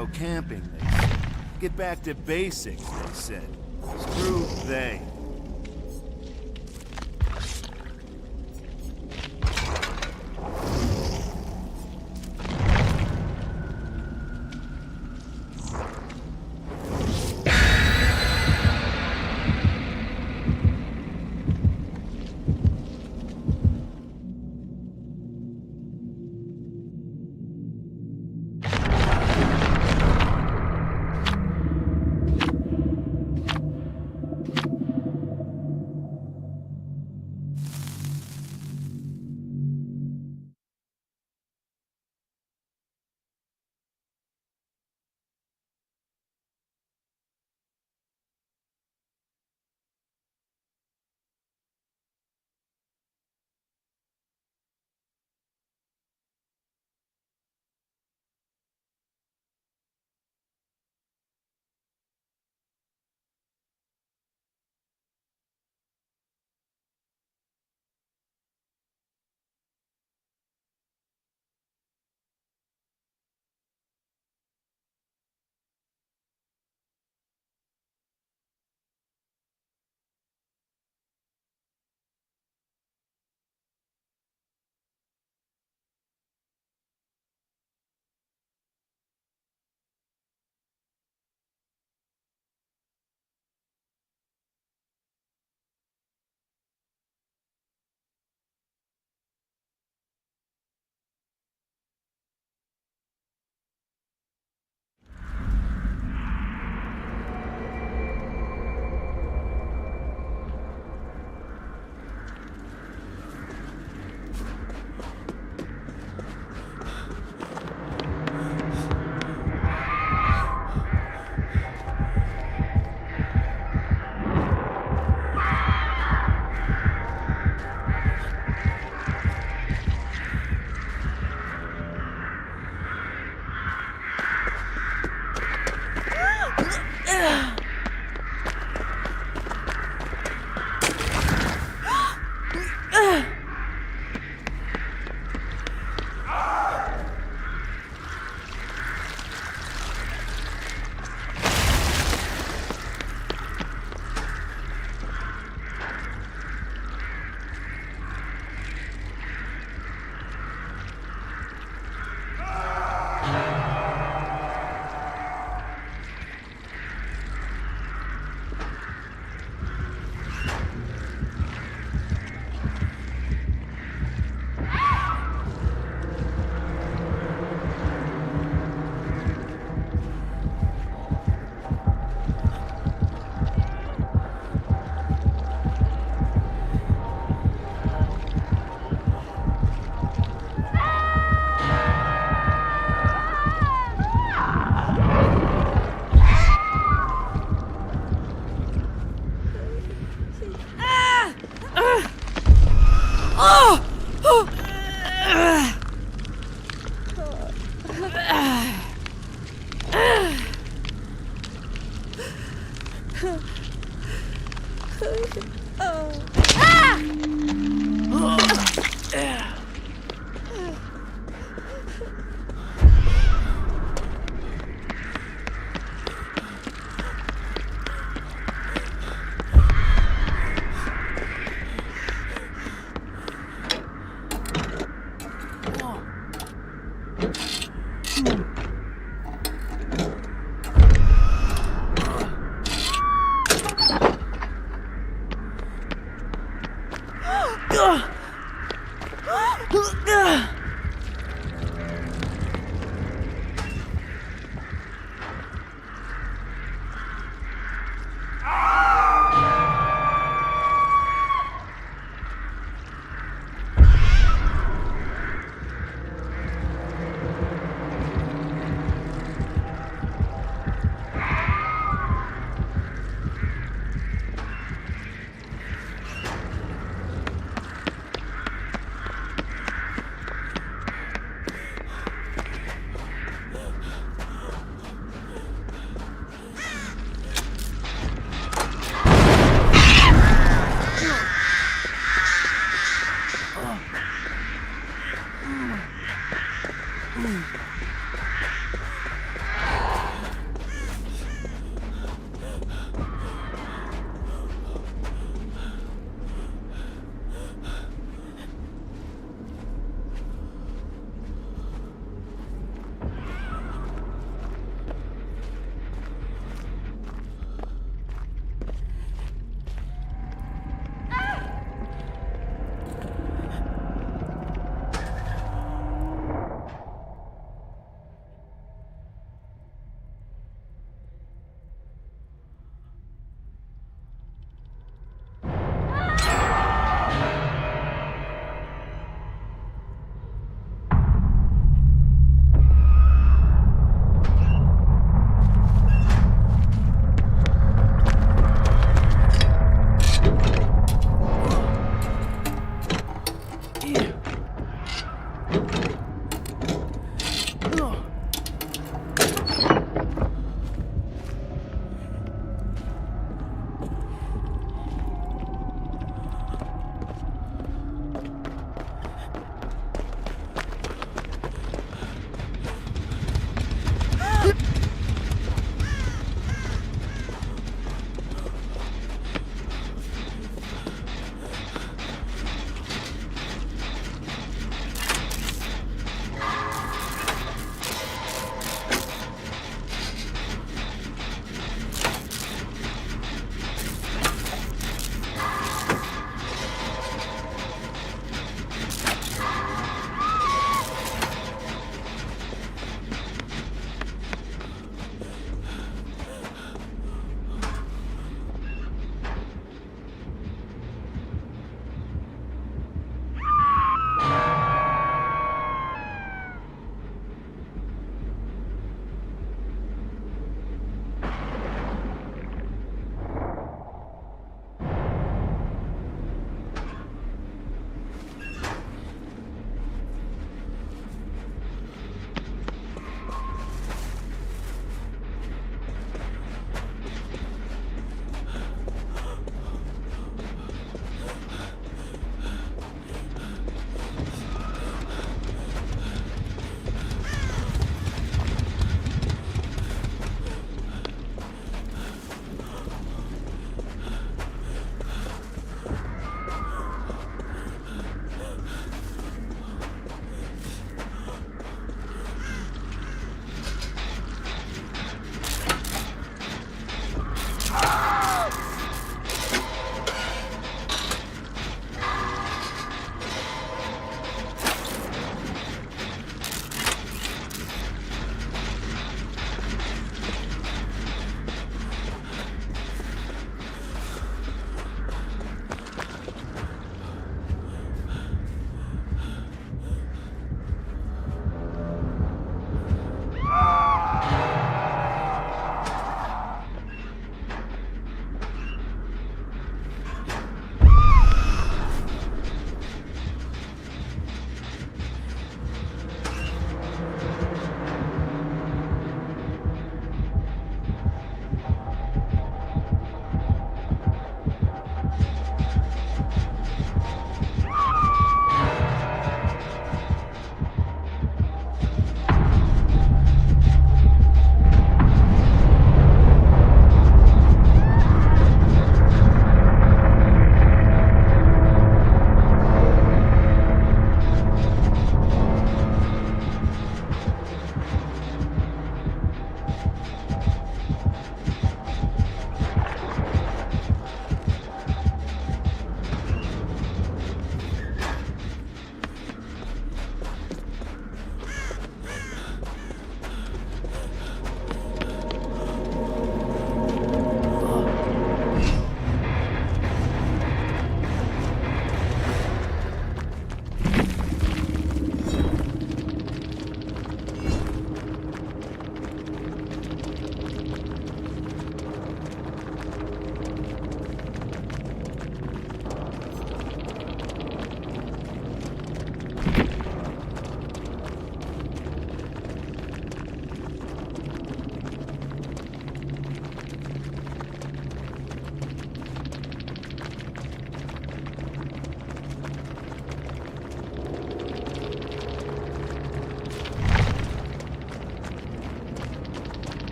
go camping, they said. Get back to basics, they said. Screw they.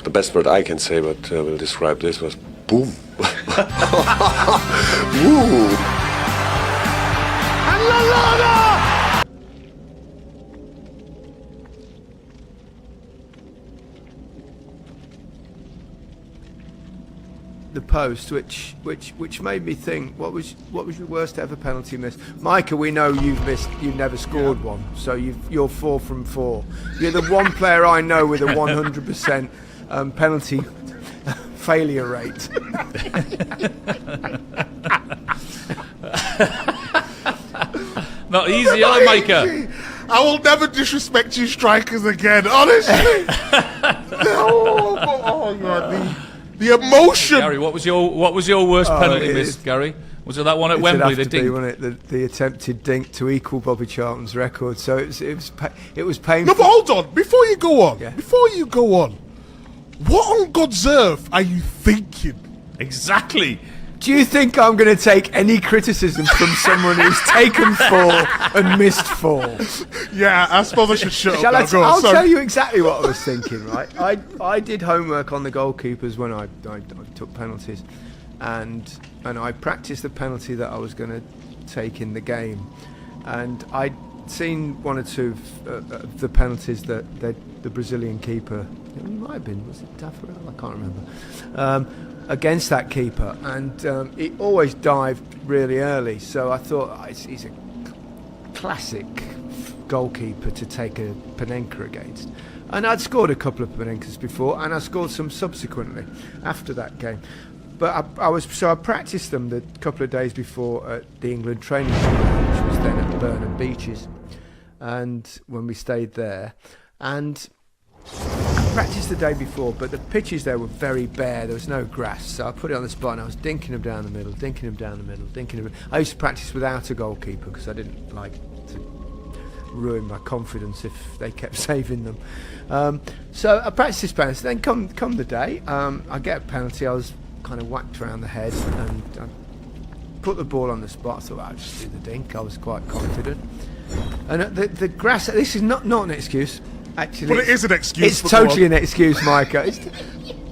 the best word I can say, but will describe this was boom. Woo. The post, which made me think, what was your worst ever penalty miss? Micah, we know you've never scored one, so you're 4 from 4. You're the one player I know with a 100% penalty failure rate. Not easy, are Micah? I will never disrespect you strikers again, honestly. Oh God, the emotion. Gary, what was your worst penalty miss, Gary? Was it that one at Wembley? It'd have to be, wasn't it? The attempted dink to equal Bobby Charlton's record. So it was painful. No, but hold on. Before you go on, Yeah. what on God's earth are you thinking? Exactly. Do you think I'm going to take any criticism from someone who's taken 4 and missed 4? Yeah, I suppose I should shut up. Now. Go on, I'll sorry. tell you exactly what I was thinking, right? I did homework on the goalkeepers when I took penalties, and I practiced the penalty that I was going to take in the game, and I'd seen 1 or 2 of the penalties that the Brazilian keeper, it might have been, was it Taffarel? I can't remember. Against that keeper, and he always dived really early, so I thought he's a classic goalkeeper to take a Panenka against, and I'd scored a couple of Panenkas before, and I scored some subsequently after that game, but I practiced them the couple of days before at the England training ground, which was then at Burnham Beeches, and when we stayed there, and I practiced the day before, but the pitches there were very bare. There was no grass, so I put it on the spot and I was dinking them down the middle, I used to practice without a goalkeeper because I didn't like to ruin my confidence if they kept saving them. So I practiced this penalty. Then come the day, I get a penalty. I was kind of whacked around the head and I put the ball on the spot. I thought I'd just do the dink. I was quite confident. And the grass. This is not an excuse. Actually, But it is an excuse. It's totally an excuse, Micah.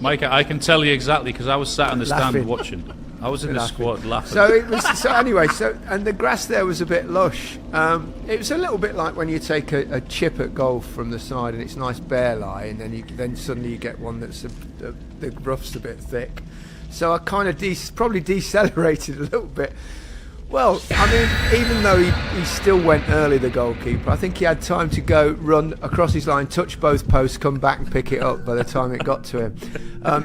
Micah, I can tell you exactly because I was sat in the stand Laughing. watching. I was in the squad laughing. So it was. So anyway, and the grass there was a bit lush. It was a little bit like when you take a chip at golf from the side and it's nice bare lie, and then suddenly you get one that's the rough's a bit thick. So I kind of probably decelerated a little bit. Well, I mean, even though he still went early, the goalkeeper, I think he had time to go, run across his line, touch both posts, come back and pick it up by the time it got to him.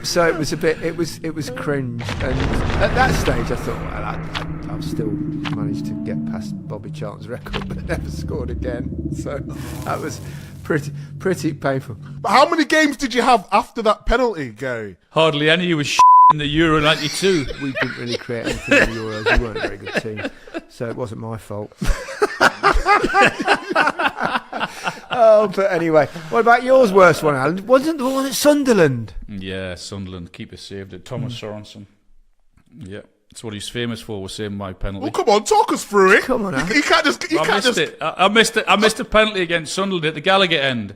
So it was it was cringe. And at that stage, I thought, well, I've still managed to get past Bobby Charlton's record, but never scored again. So that was pretty painful. But how many games did you have after that penalty, Gary? Hardly any. You was in the Euro '92. We didn't really create anything in the Euros. We weren't a very good team, so it wasn't my fault. Oh, but anyway, what about yours worst one, Alan? Wasn't the one at Sunderland? Yeah, Sunderland. Keeper saved it. Thomas Sorensen. Yeah. That's what he's famous for, was saving my penalty. Well, come on, talk us through it. Come on, Alan. You can't just. I missed a penalty against Sunderland at the Gallagher end.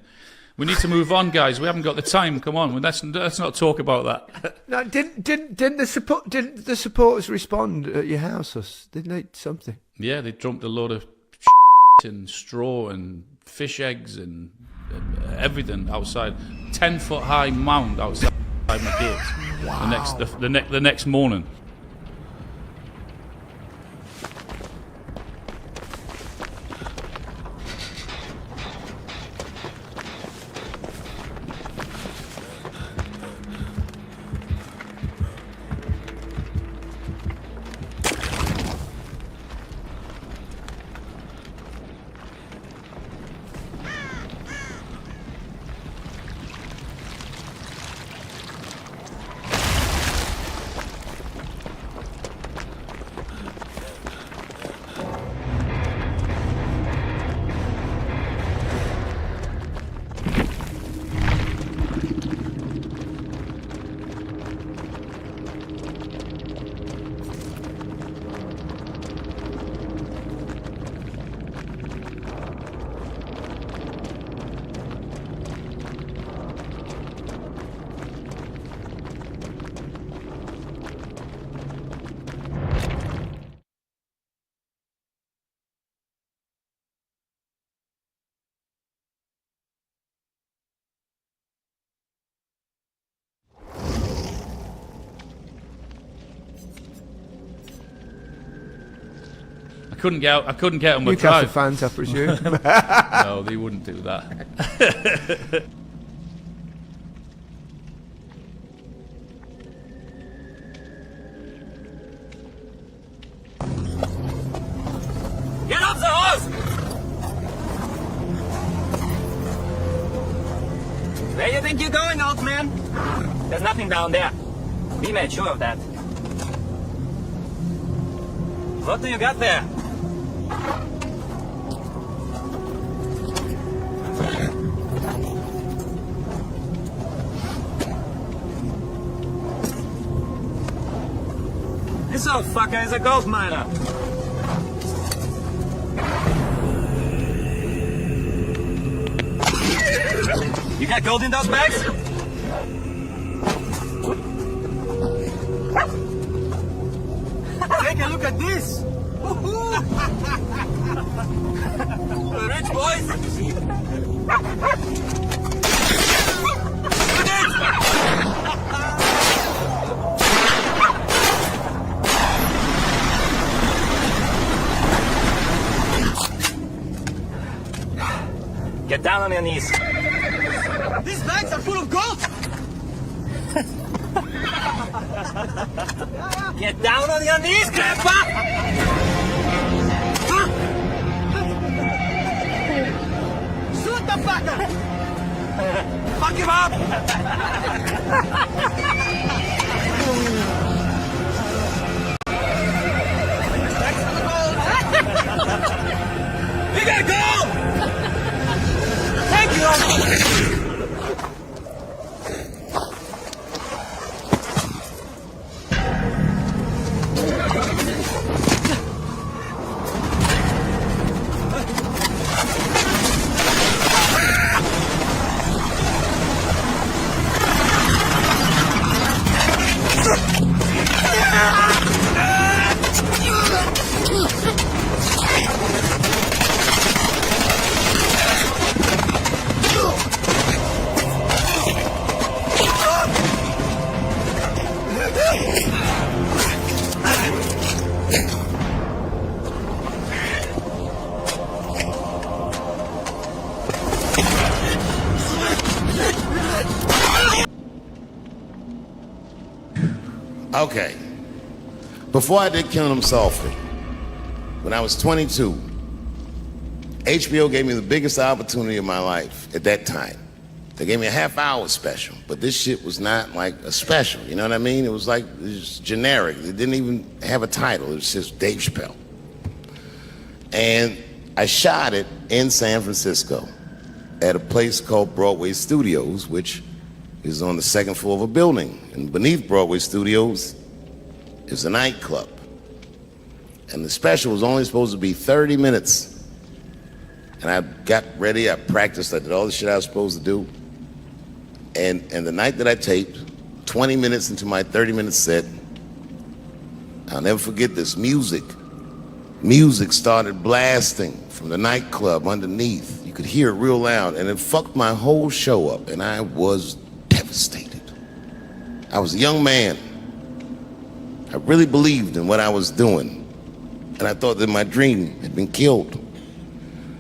We need to move on, guys. We haven't got the time. Come on, let's not talk about that. No, didn't the supporters respond at your house? Didn't they something? Yeah, they dumped a load of and straw and fish eggs and everything outside. 10-foot high mound outside my gate. Wow. The next morning. couldn't get out. I couldn't get on my Newcastle drive. fans, I presume. No, they wouldn't do that. Get off the horse! Where you think you're going, old man? There's nothing down there. We made sure of that. What do you got there? This old fucker is a gold miner. You got gold in those bags? Take a look at this! Rich boys! Look at it! Get down on your knees. These bags are full of gold! Get down on your knees, Grandpa! Shoot the fucker! Fuck him up! We gotta go! Thank you! Okay. Before I did Killing Them Softly, when I was 22, HBO gave me the biggest opportunity of my life at that time. They gave me a half-hour special, but this shit was not like a special, you know what I mean? It was like, it was generic. It didn't even have a title. It was just Dave Chappelle. And I shot it in San Francisco at a place called Broadway Studios, which is on the second floor of a building. And beneath Broadway Studios is a nightclub. And the special was only supposed to be 30 minutes. And I got ready, I practiced, I did all the shit I was supposed to do. And the night that I taped, 20 minutes into my 30-minute set, I'll never forget this, music started blasting from the nightclub underneath. You could hear it real loud, and it fucked my whole show up, and I was devastated. I was a young man. I really believed in what I was doing, and I thought that my dream had been killed.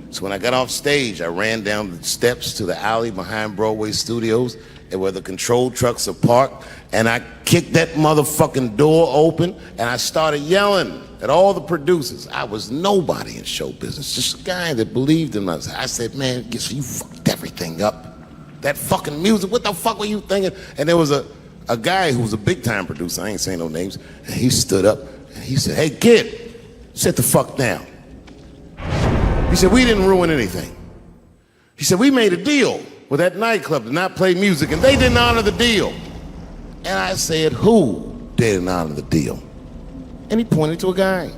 So when I got off stage, I ran down the steps to the alley behind Broadway Studios and where the control trucks are parked, and I kicked that motherfucking door open, and I started yelling at all the producers. I was nobody in show business, just a guy that believed in myself. I said, man, you fucked everything up. That fucking music, what the fuck were you thinking? And there was a guy who was a big-time producer, I ain't saying no names, and he stood up, and he said, hey, kid, sit the fuck down. He said, we didn't ruin anything. He said, we made a deal with that nightclub to not play music, and they didn't honor the deal. And I said, who didn't honor the deal? And he pointed to a guy.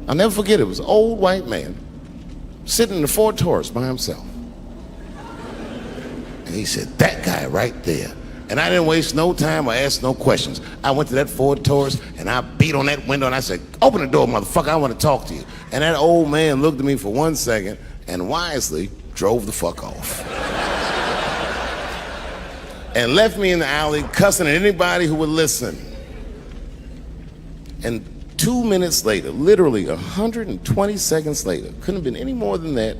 I'll never forget it. It was an old white man sitting in the Ford Taurus by himself. And he said, that guy right there. And I didn't waste no time or ask no questions. I went to that Ford Taurus and I beat on that window and I said, open the door, motherfucker, I want to talk to you. And that old man looked at me for 1 second and wisely drove the fuck off. And left me in the alley cussing at anybody who would listen. And 2 minutes later, literally 120 seconds later, couldn't have been any more than that,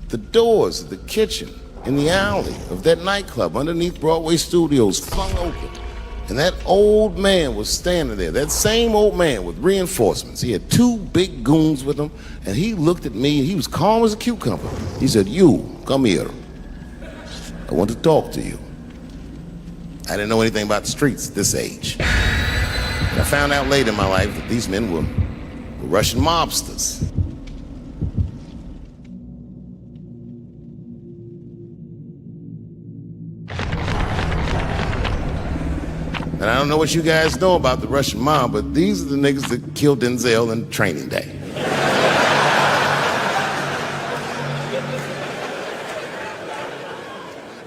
the doors of the kitchen in the alley of that nightclub underneath Broadway Studios flung open. And that old man was standing there, that same old man with reinforcements. He had 2 big goons with him, and he looked at me, and he was calm as a cucumber. He said, "You, come here. I want to talk to you." I didn't know anything about the streets at this age. But I found out later in my life that these men were Russian mobsters. And I don't know what you guys know about the Russian mob, but these are the niggas that killed Denzel in Training Day.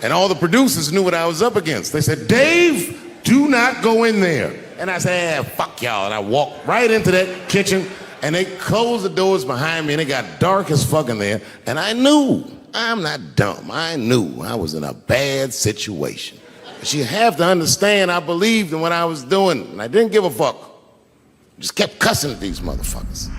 And all the producers knew what I was up against. They said, "Dave, do not go in there." And I said, "Fuck y'all." And I walked right into that kitchen, and they closed the doors behind me, and it got dark as fuck in there. And I knew, I'm not dumb, I knew I was in a bad situation. But you have to understand, I believed in what I was doing, and I didn't give a fuck. Just kept cussing at these motherfuckers.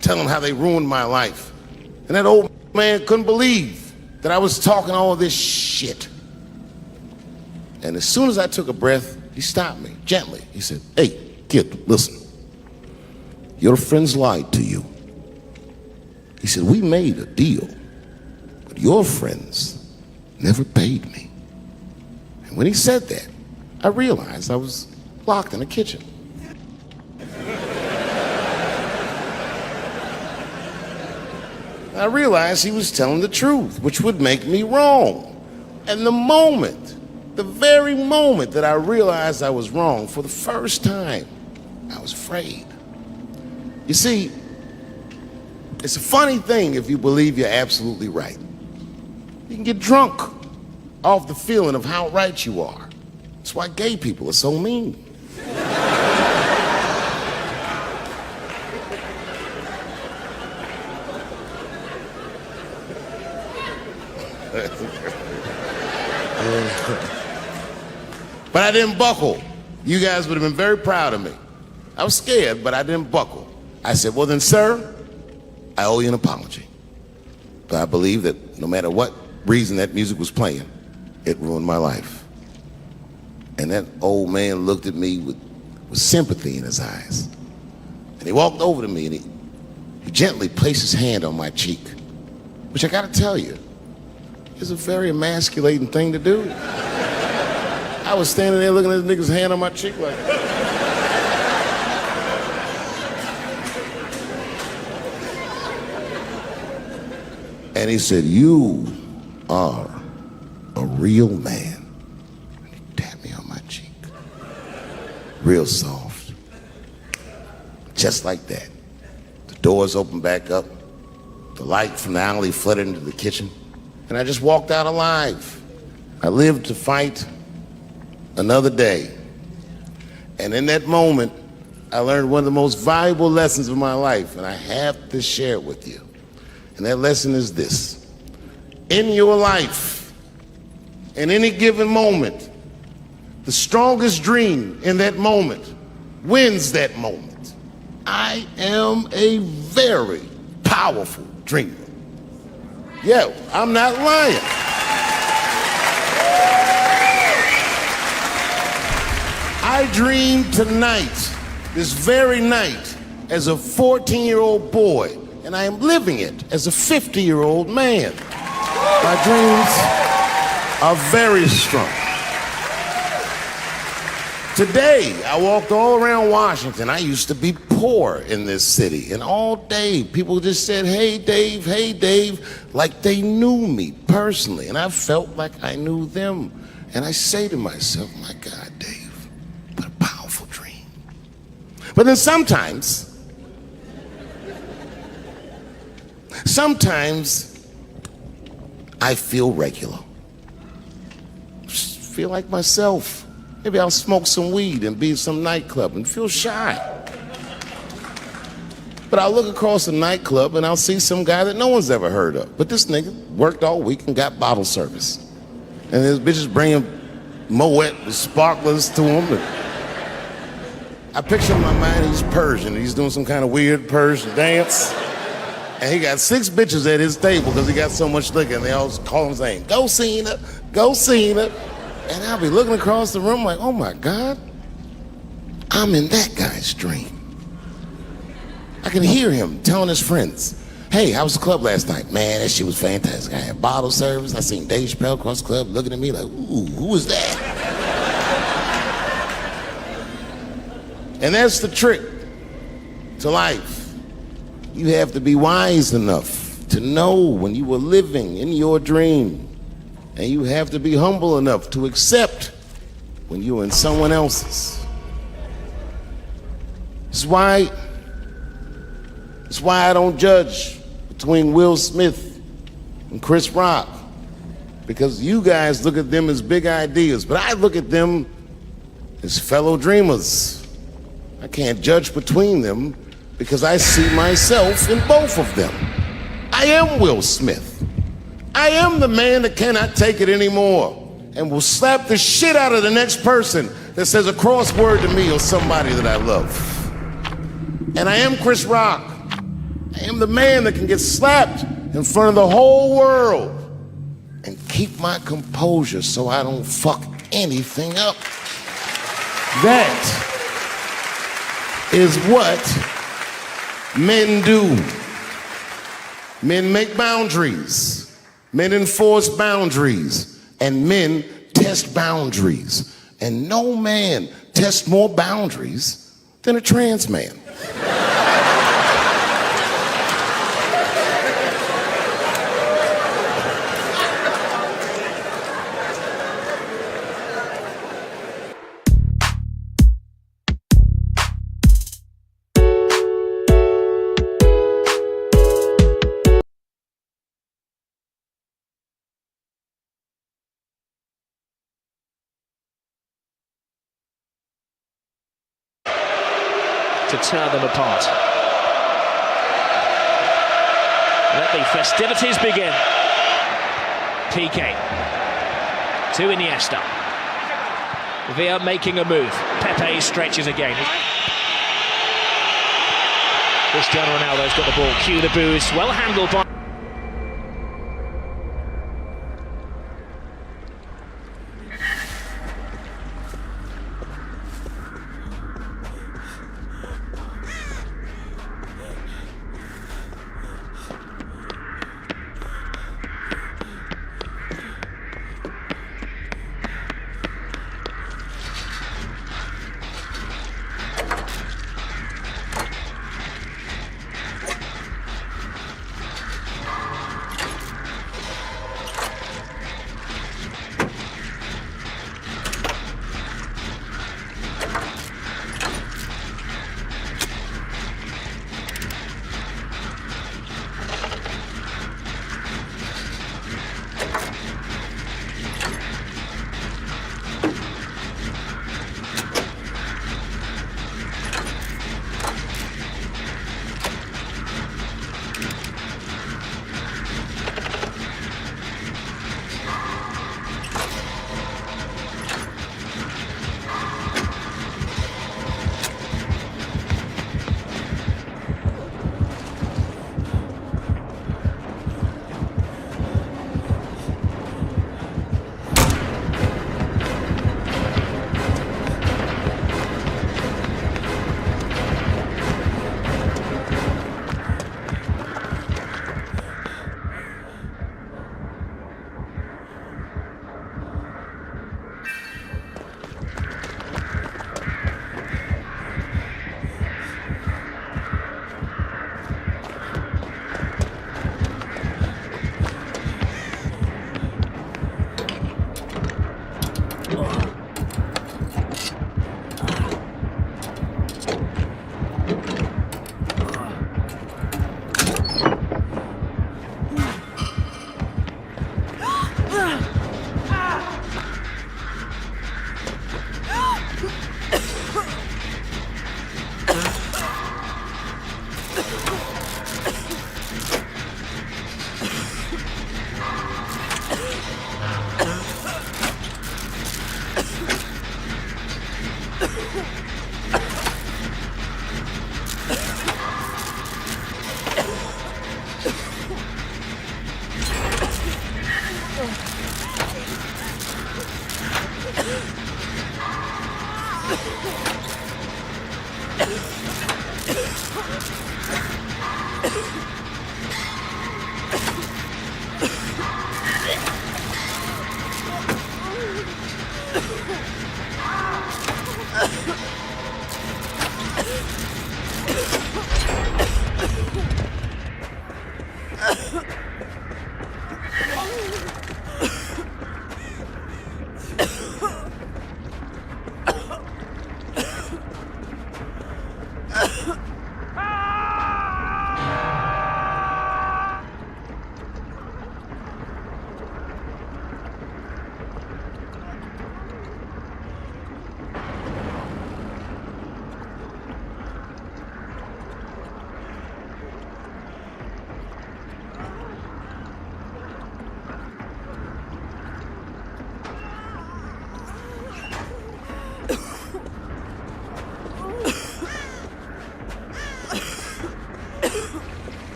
telling how they ruined my life. And that old man couldn't believe that I was talking all this shit. And as soon as I took a breath, he stopped me gently. He said, "Hey, kid, listen. Your friends lied to you." He said, "We made a deal, but your friends never paid me." And when he said that, I realized I was locked in the kitchen. I realized he was telling the truth, which would make me wrong. And the very moment that I realized I was wrong, for the first time, I was afraid. You see, it's a funny thing if you believe you're absolutely right. You can get drunk off the feeling of how right you are. That's why gay people are so mean. But I didn't buckle. You guys would have been very proud of me. I was scared, but I didn't buckle. I said, "Well then, sir, I owe you an apology." But I believe that no matter what reason that music was playing, it ruined my life. And that old man looked at me with sympathy in his eyes. And he walked over to me and he gently placed his hand on my cheek, which I gotta tell you, is a very emasculating thing to do. I was standing there looking at this nigga's hand on my cheek like that. And he said, "You are a real man." And he tapped me on my cheek. Real soft. Just like that. The doors opened back up. The light from the alley flooded into the kitchen. And I just walked out alive. I lived to fight another day. And in that moment, I learned one of the most valuable lessons of my life, and I have to share it with you. And that lesson is this: in your life, in any given moment, the strongest dream in that moment wins that moment. I am a very powerful dreamer. Yeah, I'm not lying. I dreamed tonight, this very night, as a 14-year-old boy, and I am living it as a 50-year-old man. My dreams are very strong. Today, I walked all around Washington. I used to be poor in this city, and all day people just said, hey Dave, like they knew me personally, and I felt like I knew them. And I say to myself, my God, Dave, what a powerful dream. But then sometimes I feel regular. Just feel like myself. Maybe I'll smoke some weed and be in some nightclub and feel shy. But I'll look across a nightclub and I'll see some guy that no one's ever heard of. But this nigga worked all week and got bottle service. And his bitches bringing Moet with sparklers to him. I picture in my mind he's Persian. He's doing some kind of weird Persian dance. And he got 6 bitches at his table because he got so much liquor, and they all call him saying, go Cena, go Cena. And I'll be looking across the room like, oh my God, I'm in that guy's dream. I can hear him telling his friends, hey, how was the club last night? Man, that shit was fantastic. I had bottle service. I seen Dave Chappelle across the club looking at me like, ooh, who was that? And that's the trick to life. You have to be wise enough to know when you were living in your dream. And you have to be humble enough to accept when you're in someone else's. It's why I don't judge between Will Smith and Chris Rock. Because you guys look at them as big ideas, but I look at them as fellow dreamers. I can't judge between them because I see myself in both of them. I am Will Smith. I am the man that cannot take it anymore and will slap the shit out of the next person that says a crossword to me or somebody that I love. And I am Chris Rock. I am the man that can get slapped in front of the whole world and keep my composure so I don't fuck anything up. That is what men do. Men make boundaries. Men enforce boundaries. And men test boundaries. And no man tests more boundaries than a trans man. To tear them apart. Let the festivities begin. PK to Iniesta. Villa making a move. Pepe stretches again. Cristiano Ronaldo's got the ball. Cue the boos. Well handled by...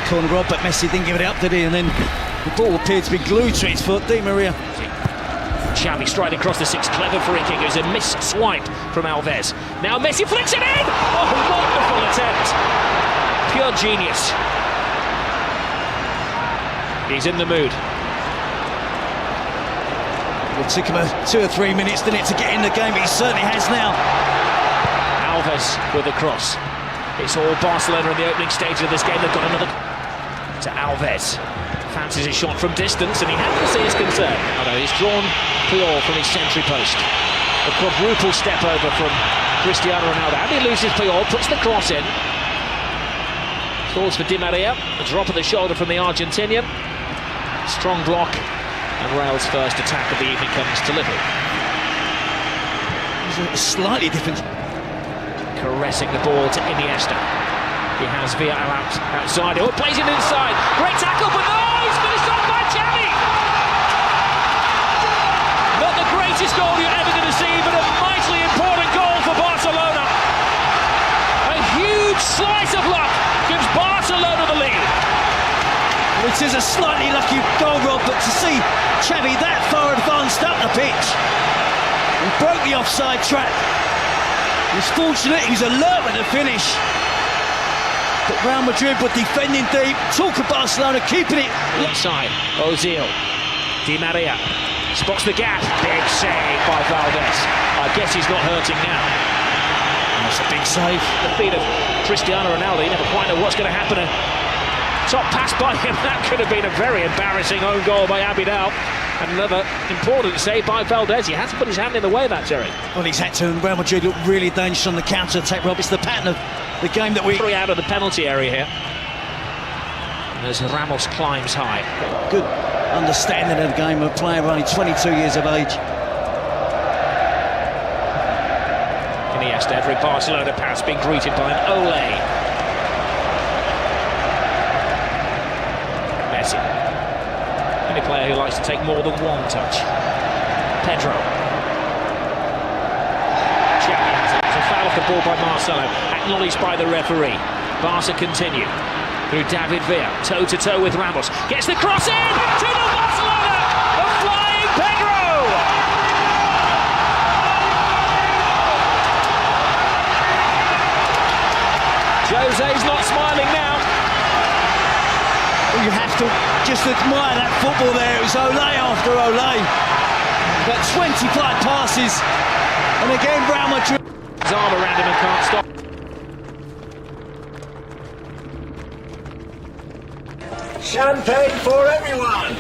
Corner rob, but Messi didn't give it up, did he? And then the ball appeared to be glued to his foot. Di Maria. Xavi striding across the six, clever free kick. It was a missed swipe from Alves. Now Messi flicks it in! Oh, wonderful attempt! Pure genius. He's in the mood. It took him 2 or 3 minutes, didn't it, to get in the game, but he certainly has now. Alves with the cross. It's all Barcelona in the opening stage of this game. They've got another to Alves. Fancies a shot from distance, and he had to see his concern. Oh no, he's drawn Puyol from his century post. A quadruple step over from Cristiano Ronaldo. And he loses Puyol, puts the cross in. Falls for Di Maria. A drop of the shoulder from the Argentinian. Strong block, and Real's first attack of the evening comes to little. It's a slightly different. Caressing the ball to Iniesta. He has VR outside. Oh, plays it inside. Great tackle, but no, he's finished off by Xavi. Not the greatest goal you're ever going to see, but a vitally important goal for Barcelona. A huge slice of luck gives Barcelona the lead. It is a slightly lucky goal, Rob, but to see Xavi that far advanced up the pitch and broke the offside trap. He was fortunate, he was alert with the finish. But Real Madrid were defending deep. Talk of Barcelona keeping it inside. Ozil, Di Maria spots the gap. Big save by Valdez. I guess he's not hurting now. That's a big save. The feet of Cristiano Ronaldo. You never quite know what's going to happen to Top pass by him. That could have been a very embarrassing own goal by Abidal. And another important save by Valdez. He had to put his hand in the way of that, Jerry. Well, he's had to, and Real Madrid look really dangerous on the counter-attack, Rob. It's the pattern of the game that we... Three out of the penalty area here. As Ramos climbs high. Good understanding of the game of a player only 22 years of age. Iniesta, every Barcelona pass being greeted by an Ole. Messi. Any player who likes to take more than one touch. Pedro. Xavi has it. It's a foul off the ball by Marcelo. Acknowledged by the referee. Barca continue. Through David Villa. Toe-to-toe with Ramos. Gets the cross in! To the Barcelona! The flying Pedro! Jose's not smiling now. You have to just admire that football there. It was Ole after Ole. About 25 passes. And again, Real Madrid. His arm around him and can't stop. Champagne for everyone!